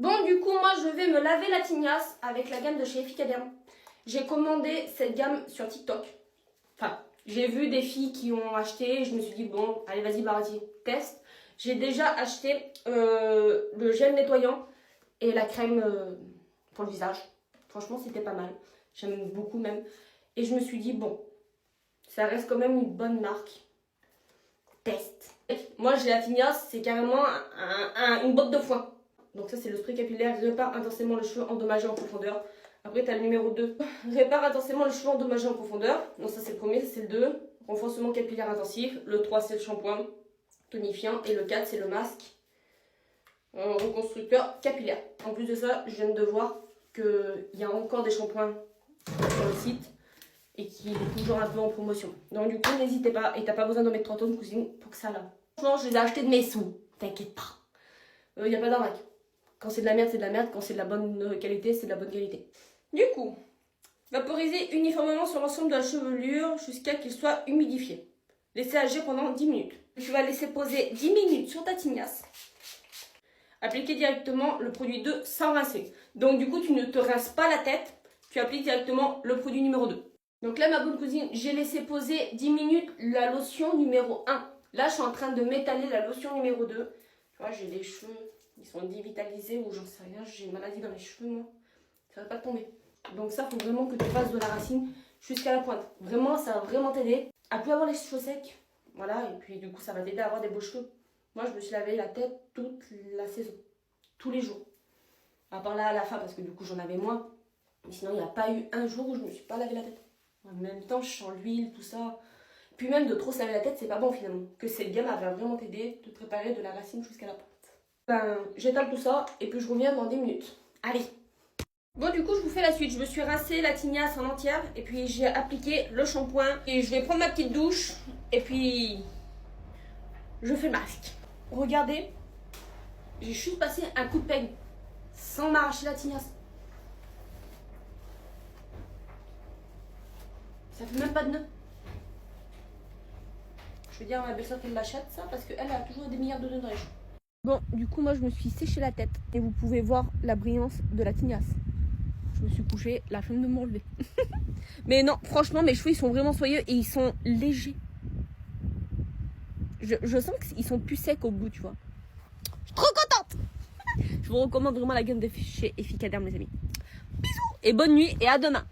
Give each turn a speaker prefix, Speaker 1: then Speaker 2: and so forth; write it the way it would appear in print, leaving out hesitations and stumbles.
Speaker 1: Bon, du coup, moi, je vais me laver la tignasse avec la gamme de chez Efficaderm. J'ai commandé cette gamme sur TikTok. Enfin, j'ai vu des filles qui ont acheté et je me suis dit, bon, allez, vas-y, Barati, teste. J'ai déjà acheté le gel nettoyant et la crème pour le visage. Franchement, c'était pas mal. J'aime beaucoup même. Et je me suis dit, bon, ça reste quand même une bonne marque. Test. Moi, j'ai la tignasse, c'est carrément une botte de foin. Donc ça, c'est le spray capillaire, répare intensément les cheveux endommagés en profondeur. Après, tu as le numéro 2, répare intensément les cheveux endommagés en profondeur. Donc ça, c'est le premier, ça c'est le 2, renforcement capillaire intensif. Le 3, c'est le shampoing tonifiant. Et le 4, c'est le masque reconstructeur capillaire. En plus de ça, je viens de voir qu'il y a encore des shampoings sur le site et qu'il est toujours un peu en promotion. Donc du coup, n'hésitez pas, et t'as pas besoin d'en mettre 3 tonnes, cousine, pour que ça là. Franchement, je les ai achetés de mes sous, t'inquiète pas. Il n'y a pas d'arnaque. Quand c'est de la merde, c'est de la merde. Quand c'est de la bonne qualité, c'est de la bonne qualité. Du coup, vaporiser uniformément sur l'ensemble de la chevelure jusqu'à qu'il soit humidifié. Laissez agir pendant 10 minutes. Tu vas laisser poser 10 minutes sur ta tignasse. Appliquer directement le produit 2 sans rincer. Donc du coup, tu ne te rinces pas la tête. Tu appliques directement le produit numéro 2. Donc là, ma bonne cousine, j'ai laissé poser 10 minutes la lotion numéro 1. Là, je suis en train de m'étaler la lotion numéro 2. Tu vois, j'ai les cheveux, ils sont dévitalisés ou j'en sais rien. J'ai une maladie dans les cheveux, moi. Ça va pas tomber. Donc ça, il faut vraiment que tu fasses de la racine jusqu'à la pointe. Vraiment, ça va vraiment t'aider à plus avoir les cheveux secs. Voilà, et puis du coup, ça va t'aider à avoir des beaux cheveux. Moi, je me suis lavé la tête toute la saison. Tous les jours. À part là, à la fin, parce que du coup, j'en avais moins. Mais sinon, il n'y a pas eu un jour où je me suis pas lavé la tête. En même temps, je sens l'huile, tout ça. Puis même de trop se laver la tête, c'est pas bon finalement. Que cette gamme va vraiment t'aider de te préparer de la racine jusqu'à la pointe. Ben, j'étale tout ça et puis je reviens dans 10 minutes. Allez! Bon, du coup, je vous fais la suite. Je me suis rincé la tignasse en entière et puis j'ai appliqué le shampoing. Et je vais prendre ma petite douche et puis je fais le masque. Regardez, j'ai juste passé un coup de peigne sans m'arracher la tignasse. Ça fait même pas de nœud. Je vais dire à ma belle-sœur qu'elle l'achète ça parce qu'elle a toujours des milliards de nœuds dans les cheveux. Bon, du coup, moi je me suis séché la tête et vous pouvez voir la brillance de la tignasse. Je me suis couchée, la flemme de me relever. Mais non, franchement, mes cheveux ils sont vraiment soyeux et ils sont légers. Je sens qu'ils sont plus secs au bout, tu vois. Je suis trop contente. Je vous recommande vraiment la gamme de chez Efficaderm, les amis. Bisous et bonne nuit et à demain.